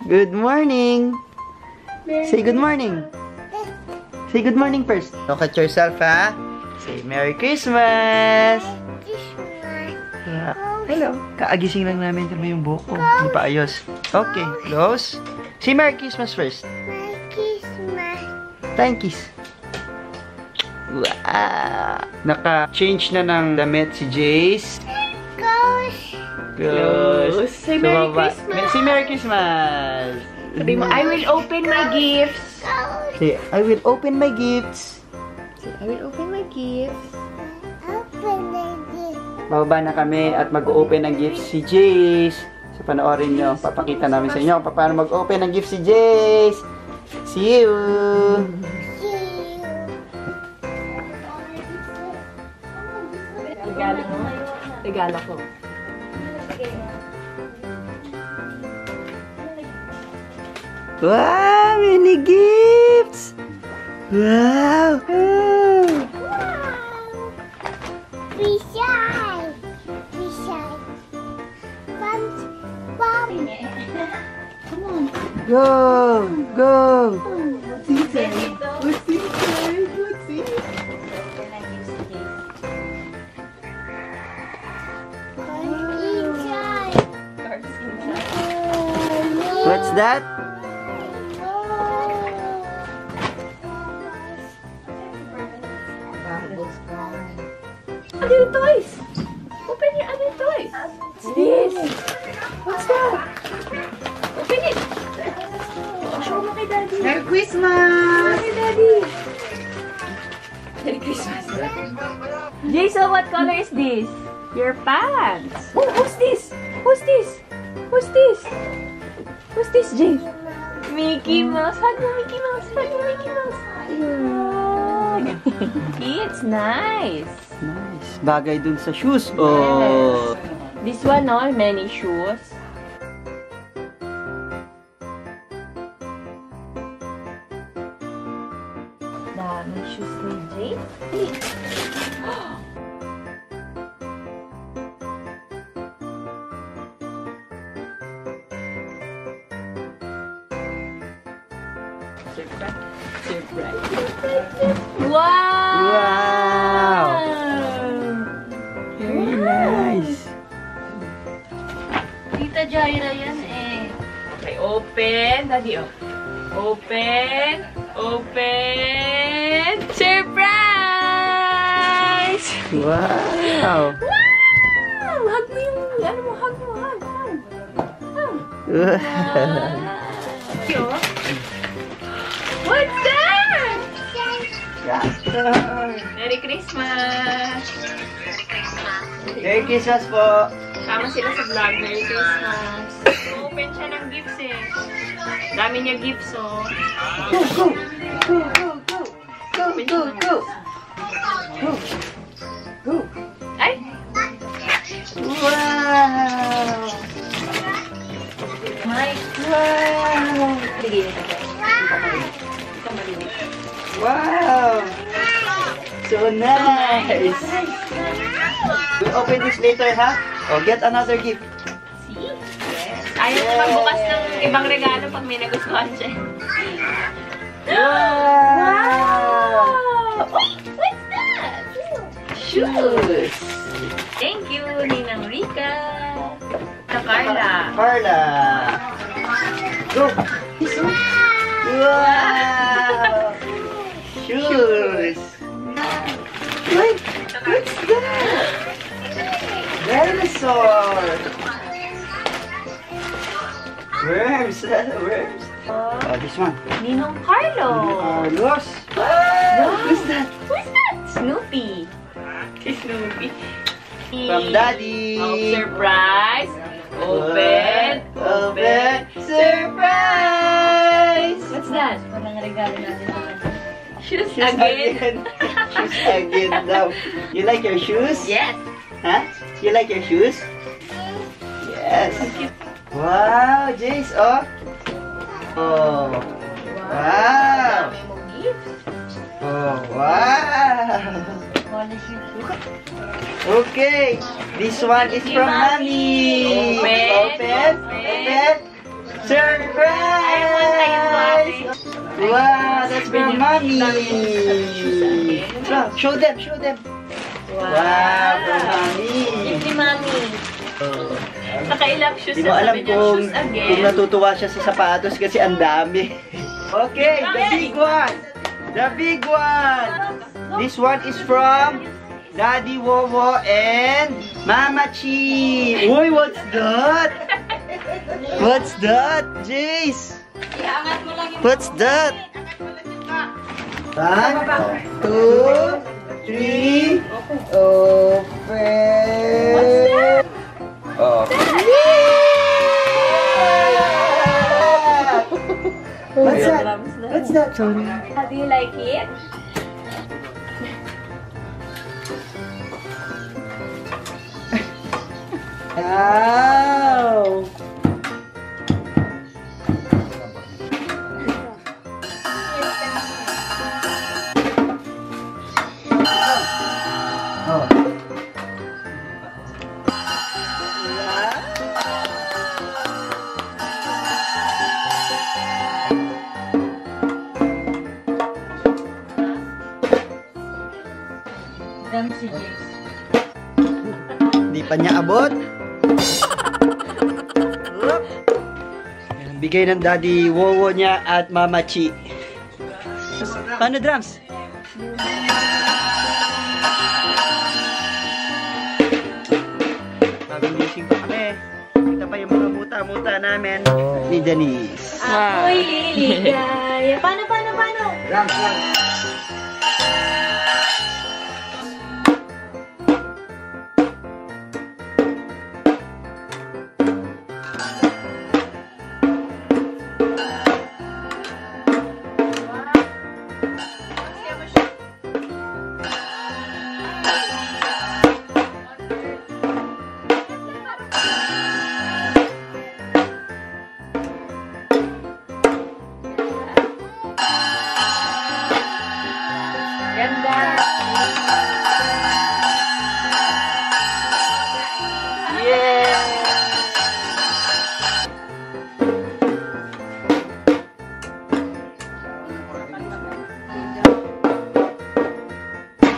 Good morning. Say good morning. Say good morning first. Look at yourself, ha? Say Merry Christmas. Hello. Kaagising lang namin. Tama yung buhok ko. Hindi pa ayos. Okay, close. Say Merry Christmas first. Merry Christmas. Thank you. Wow. Naka-change na ng damit si Jace. Close. Say Merry Christmas. Say Merry Christmas. Sabi mo, I will open my gifts. Say, I will open my gifts. Say, I will open my gifts. Bababa na kami at mag-open ng gifts si Jace. So, panoorin nyo. Papakita namin sa inyo kung paano mag-open ng gift si Jace. See you! Regalo mo? Regalo ko. Wow! Many gifts! Wow! Go! Go! What's inside? What's inside? What's inside? What's that? Other toys! Open your other toys! What's this? What's that? Open it! Show mo kay Daddy. Merry Christmas! Hey, Daddy! Merry Christmas. Jason, what color is this? Your pants. Oh, who's this? Who's this? Who's this? Who's this, Jace? Mickey Mouse. Hug mo, Mickey Mouse. Hug mo, Mickey Mouse. It's nice. Nice. Bagay dun sa shoes. Oh. This one, no? Many shoes. Daming shoes ni Jace. Surprise. Wow! Wow! Very nice. Tita Jaira yan eh. Okay, open. Daddy, oh. Open. Open. Surprise! Wow! Wow! Hug mo yung, ano mo, hug mo, hug. What's that? Merry Christmas! Merry Christmas po! Tama sila sa vlog. Merry Christmas! Open siya ng gifts eh. Dami niya gifts oh. Go, go! Go, go, go! Go, go, go! Go! Go! Ay! Wow! My Wow! Sige, Wow! So nice! We'll open this later, ha? Oh, get another gift. See? Yes. Ayaw ko magbukas ng ibang regalo pag may nagustuhan siya. Wow! Oh, what's that? Shoes! Thank you, Ninang Rika. Sa Carla. Carla! Go! Wow! Shoes! Wait! What's that? Dinosaur! Worms! Worms! Oh, this one. Ninong Carlo. Carlos! Wow! Who's that? Who's that? Snoopy. Snoopy. From Daddy! Oh, surprise! Open! Open! Surprise! What's that? Parang regalo natin. Shoes Shoes again. Shoes again daw. You like your shoes? Yes. Huh? You like your shoes? Yes. Wow, Jace, oh. Oh. Wow. Dami mong gifts. Oh, wow. Okay. This one is from Mommy. Open. Open. Open. Surprise! Wow, that's from mommy. Show them. Wow, from mommy. Gift ni Mami. Nakailang shoes Hindi mo na alam sabi niya, kung shoes again. natutuwa siya sa sapatos kasi ang dami. Okay, the big one. The big one. This one is from Daddy Wowo and Mama Chi. Uy, what's that? What's that, Jace? What's that? 1, 2, 3. Open. Oh. What's that? What's that? Sorry. How do you like it? Wow! Oh. Dam si Jace. Hindi pa niya abot. Yan, bigay ng Daddy Wowo niya at Mama Chi. Paano drums? Magulising pa kami. Kita pa yung mga muta-muta namin ni Janice. Ako'y liligaya. Paano? Drums. Ganda. Yeah!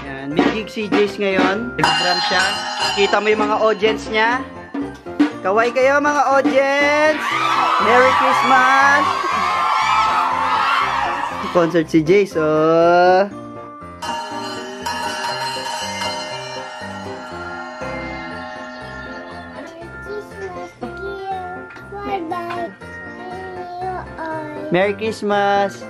Yan, may gig si Jace ngayon. Nag-drum siya. Kita mo yung mga audience niya. Kaway kayo mga audience! Merry Christmas! Concert si Jace, oh. Bye-bye. Merry Christmas!